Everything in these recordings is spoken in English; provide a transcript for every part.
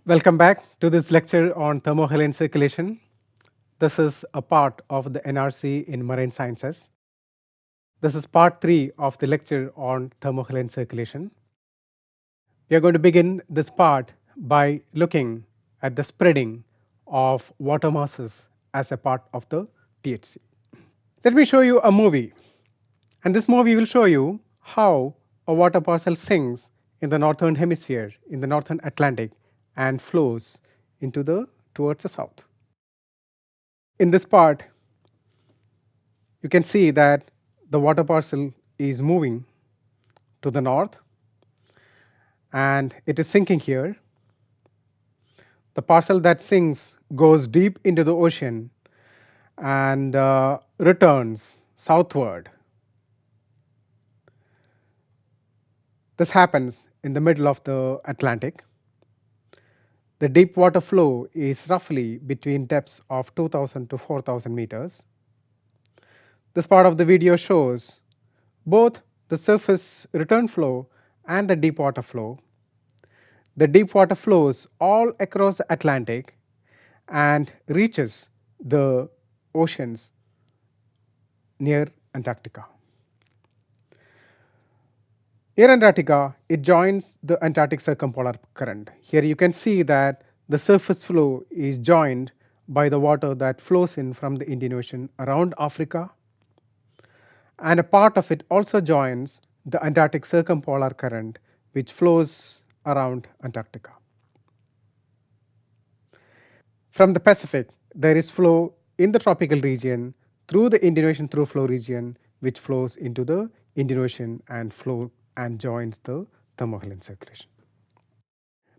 Welcome back to this lecture on thermohaline circulation. This is a part of the NRC in marine sciences. This is part 3 of the lecture on thermohaline circulation. We are going to begin this part by looking at the spreading of water masses as a part of the THC. Let me show you a movie, and this movie will show you how a water parcel sinks in the northern hemisphere, in the northern Atlantic, and flows into towards the south. In this part, you can see that the water parcel is moving to the north and it is sinking here. The parcel that sinks goes deep into the ocean and returns southward. This happens in the middle of the Atlantic. The deep water flow is roughly between depths of 2000 to 4000 meters. This part of the video shows both the surface return flow and the deep water flow. The deep water flows all across the Atlantic and reaches the oceans near Antarctica. Near Antarctica, it joins the Antarctic circumpolar current. Here you can see that the surface flow is joined by the water that flows in from the Indian Ocean around Africa, and a part of it also joins the Antarctic circumpolar current, which flows around Antarctica. From the Pacific, there is flow in the tropical region through the Indian Ocean through flow region, which flows into the Indian Ocean and joins the thermohaline circulation.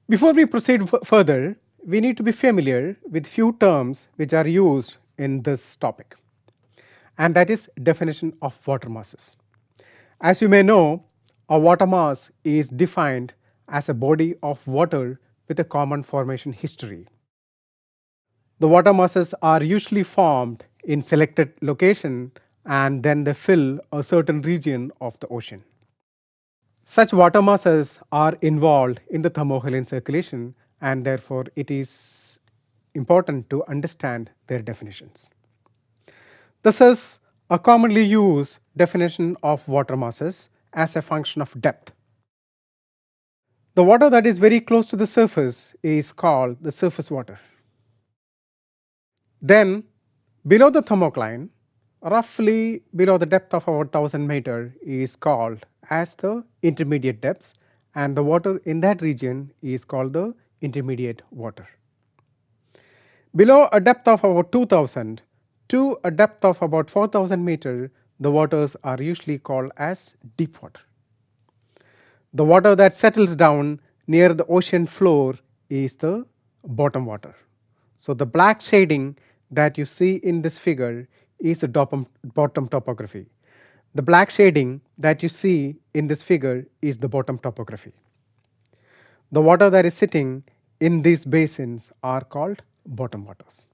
Before we proceed further, we need to be familiar with few terms which are used in this topic, and that is definition of water masses. As you may know, a water mass is defined as a body of water with a common formation history. The water masses are usually formed in selected location and then they fill a certain region of the ocean. Such water masses are involved in the thermohaline circulation, and therefore it is important to understand their definitions. This is a commonly used definition of water masses as a function of depth. The water that is very close to the surface is called the surface water. Then below the thermocline, roughly below the depth of about 1000 meter is called as the intermediate depths, and the water in that region is called the intermediate water. Below a depth of about 2000 to a depth of about 4000 meter, the waters are usually called as deep water. The water that settles down near the ocean floor is the bottom water. So the black shading that you see in this figure is the bottom topography. The black shading that you see in this figure is the bottom topography. The water that is sitting in these basins are called bottom waters.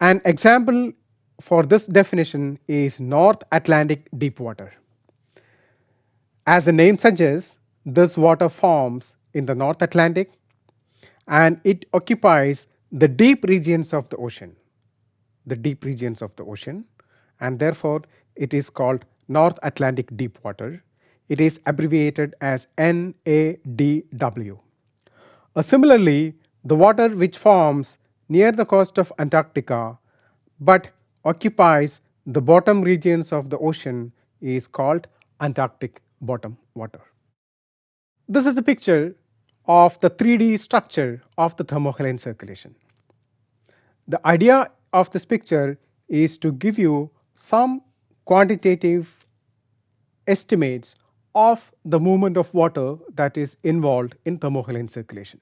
An example for this definition is North Atlantic deep water. As the name suggests, this water forms in the North Atlantic and it occupies the deep regions of the ocean, and therefore it is called North Atlantic deep water. It is abbreviated as NADW. Similarly, the water which forms near the coast of Antarctica but occupies the bottom regions of the ocean is called Antarctic bottom water. This is a picture of the 3D structure of the thermohaline circulation. The idea of this picture is to give you some quantitative estimates of the movement of water that is involved in thermohaline circulation.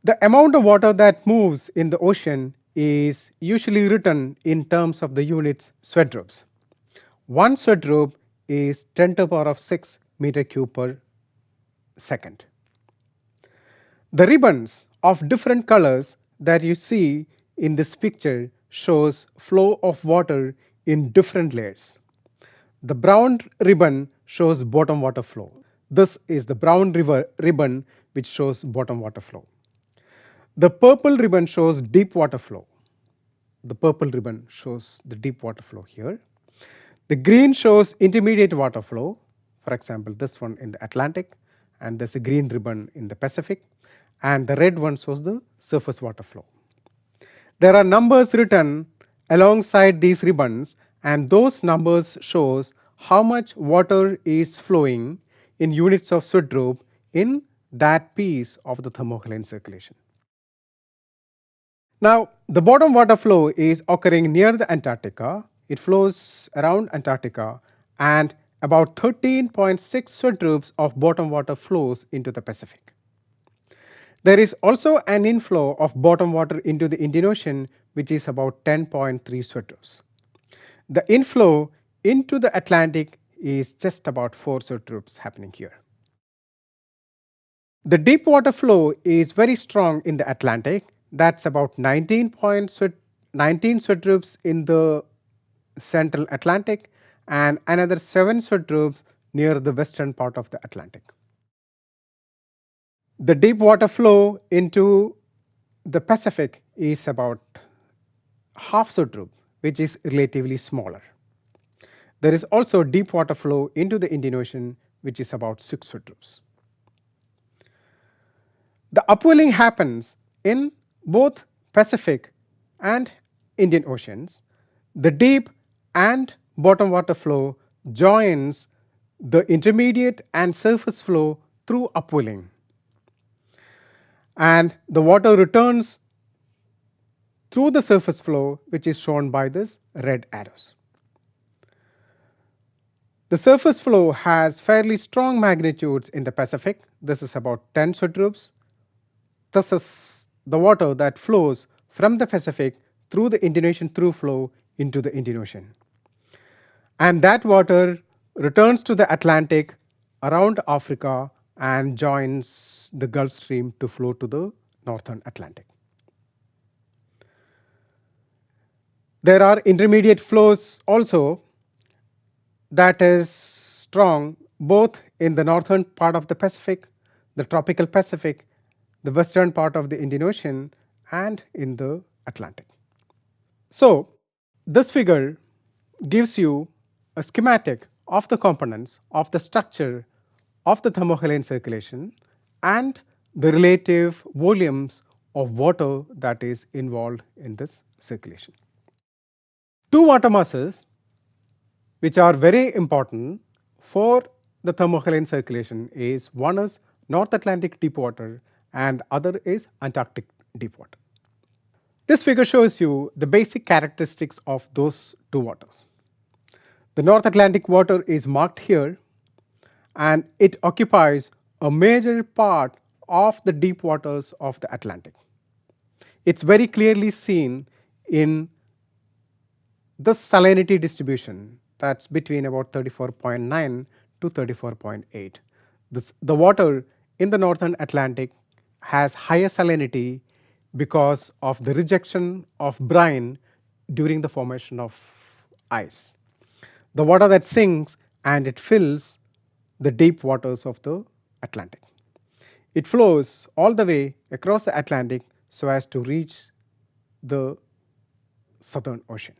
The amount of water that moves in the ocean is usually written in terms of the units sweatdrops. One sweatdrop is 10 to the power of 6 meter cube per second. The ribbons of different colors that you see in this picture shows flow of water in different layers. The brown ribbon shows bottom water flow. This is the brown ribbon which shows bottom water flow. The purple ribbon shows deep water flow. The purple ribbon shows the deep water flow here. The green shows intermediate water flow, for example, this one in the Atlantic, and there's a green ribbon in the Pacific, and the red one shows the surface water flow. There are numbers written alongside these ribbons, and those numbers shows how much water is flowing in units of Swerdrup in that piece of the thermohaline circulation. Now, the bottom water flow is occurring near the Antarctica. It flows around Antarctica, and about 13.6 Swerdrups of bottom water flows into the Pacific. There is also an inflow of bottom water into the Indian Ocean, which is about 10.3 Swerdrups. The inflow into the Atlantic is just about 4 Swerdrups happening here. The deep water flow is very strong in the Atlantic. That's about 19 Swerdrups in the central Atlantic and another 7 Swerdrups near the western part of the Atlantic. The deep water flow into the Pacific is about half Swerdrup, which is relatively smaller. There is also deep water flow into the Indian Ocean, which is about 6 Swerdrups. The upwelling happens in both Pacific and Indian Oceans. The deep and bottom water flow joins the intermediate and surface flow through upwelling, and the water returns through the surface flow, which is shown by this red arrows. The surface flow has fairly strong magnitudes in the Pacific. This is about 10 Swerdrups. This is the water that flows from the Pacific through the Indian Ocean through flow into the Indian Ocean. And that water returns to the Atlantic around Africa and joins the Gulf Stream to flow to the northern Atlantic. There are intermediate flows also that is strong both in the northern part of the Pacific, the tropical Pacific, the western part of the Indian Ocean, and in the Atlantic. So, this figure gives you a schematic of the components of the structure of the thermohaline circulation and the relative volumes of water that is involved in this circulation. Two water masses which are very important for the thermohaline circulation is one is North Atlantic deep water and other is Antarctic deep water. This figure shows you the basic characteristics of those two waters. The North Atlantic water is marked here, and it occupies a major part of the deep waters of the Atlantic. It's very clearly seen in the salinity distribution, that's between about 34.9 to 34.8. The water in the northern Atlantic has higher salinity because of the rejection of brine during the formation of ice. The water that sinks and it fills the deep waters of the Atlantic. It flows all the way across the Atlantic so as to reach the Southern Ocean.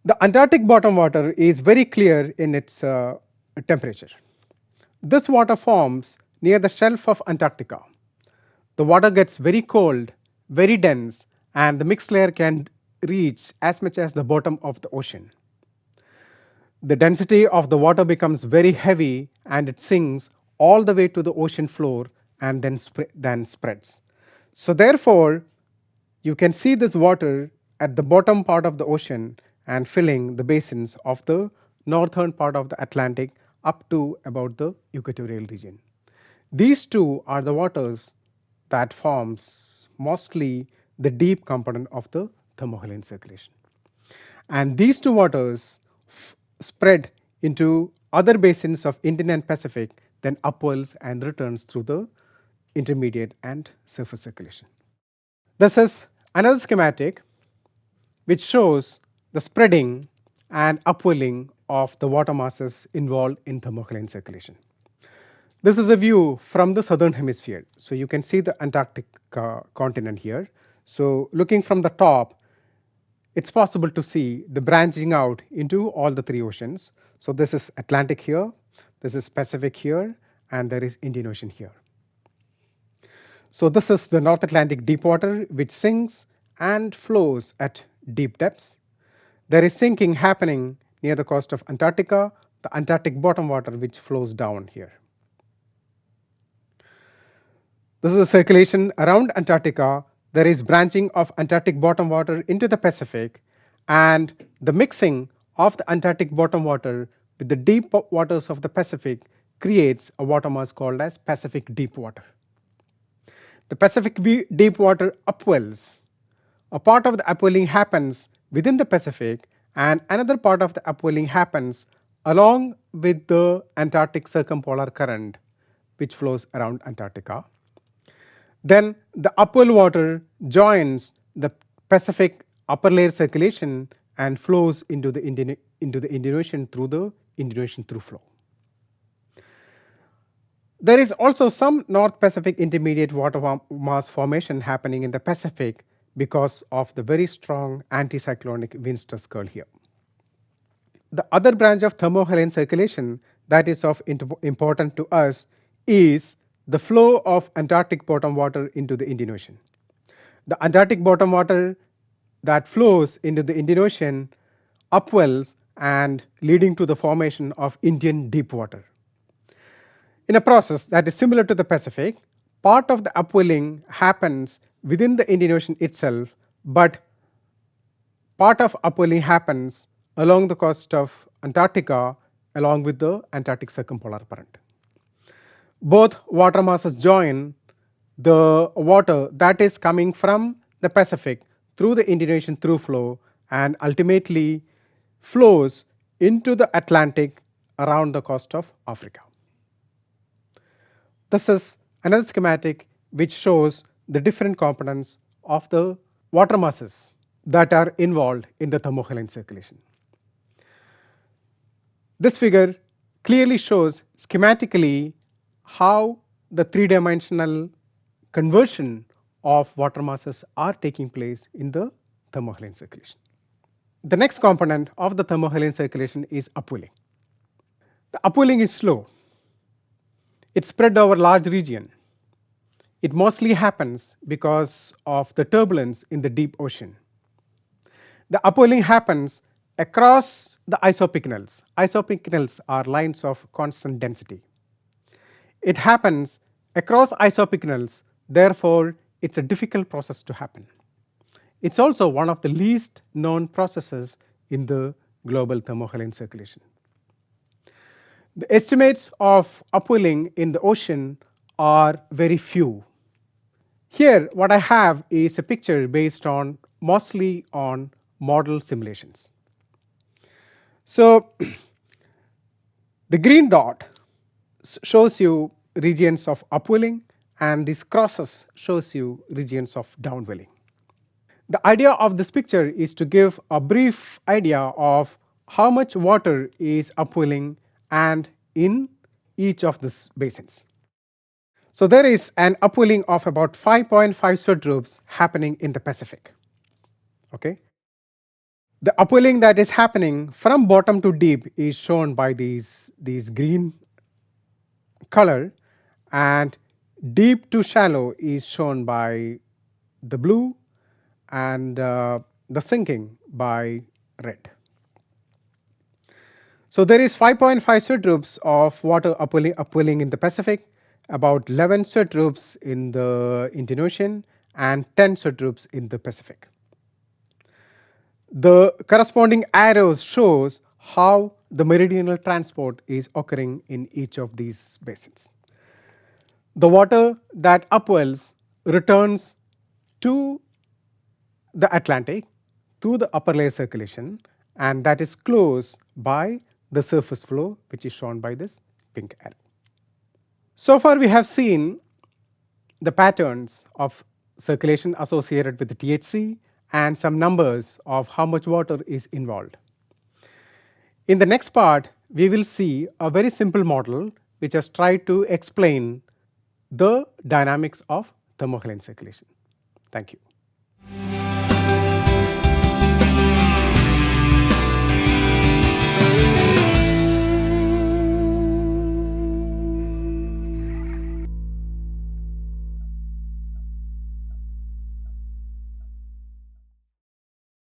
The Antarctic bottom water is very clear in its temperature. This water forms near the shelf of Antarctica. The water gets very cold, very dense, and the mixed layer can reach as much as the bottom of the ocean. The density of the water becomes very heavy and it sinks all the way to the ocean floor and then spreads. So therefore, you can see this water at the bottom part of the ocean and filling the basins of the northern part of the Atlantic up to about the equatorial region. These two are the waters that forms mostly the deep component of the thermohaline circulation. And these two waters spread into other basins of Indian and Pacific, then upwells and returns through the intermediate and surface circulation. This is another schematic which shows the spreading and upwelling of the water masses involved in thermohaline circulation. This is a view from the southern hemisphere. So you can see the Antarctic continent here. So looking from the top, it's possible to see the branching out into all the three oceans. So this is Atlantic here, this is Pacific here, and there is Indian Ocean here. So this is the North Atlantic deep water, which sinks and flows at deep depths. There is sinking happening near the coast of Antarctica, the Antarctic bottom water which flows down here. This is a circulation around Antarctica. There is branching of Antarctic bottom water into the Pacific, and the mixing of the Antarctic bottom water with the deep waters of the Pacific creates a water mass called as Pacific deep water. The Pacific deep water upwells. A part of the upwelling happens within the Pacific, and another part of the upwelling happens along with the Antarctic circumpolar current which flows around Antarctica. Then the upwell water joins the Pacific upper layer circulation and flows into the Indian Ocean through the Indian Ocean through flow. There is also some North Pacific intermediate water mass formation happening in the Pacific because of the very strong anticyclonic wind stress curl here. The other branch of thermohaline circulation that is of importance to us is the flow of Antarctic bottom water into the Indian Ocean. The Antarctic bottom water that flows into the Indian Ocean upwells and leading to the formation of Indian deep water. In a process that is similar to the Pacific, part of the upwelling happens within the Indian Ocean itself, but part of upwelling happens along the coast of Antarctica along with the Antarctic circumpolar current. Both water masses join the water that is coming from the Pacific through the Indian Ocean through flow and ultimately flows into the Atlantic around the coast of Africa. This is another schematic which shows the different components of the water masses that are involved in the thermohaline circulation. This figure clearly shows schematically how the three-dimensional conversion of water masses are taking place in the thermohaline circulation. The next component of the thermohaline circulation is upwelling. The upwelling is slow. It spread over large region. It mostly happens because of the turbulence in the deep ocean. The upwelling happens across the isopycnals. Isopycnals are lines of constant density. It happens across isopycnals, therefore it's a difficult process to happen. It's also one of the least known processes in the global thermohaline circulation. The estimates of upwelling in the ocean are very few. Here what I have is a picture based on mostly on model simulations. So the green dot shows you regions of upwelling and these crosses shows you regions of downwelling. The idea of this picture is to give a brief idea of how much water is upwelling and in each of these basins. So there is an upwelling of about 5.5 sudrupes happening in the Pacific. Okay. The upwelling that is happening from bottom to deep is shown by these green color, and deep to shallow is shown by the blue, and the sinking by red. So there is 5.5 sudrupes of water upwelling in the Pacific, about 11 sudrupes in the Indian Ocean, and 10 sudrupes in the Pacific. The corresponding arrows shows how the meridional transport is occurring in each of these basins. The water that upwells returns to the Atlantic through the upper layer circulation, and that is closed by the surface flow, which is shown by this pink arrow. So far we have seen the patterns of circulation associated with the THC and some numbers of how much water is involved. In the next part we will see a very simple model which has tried to explain the dynamics of thermohaline circulation. Thank you.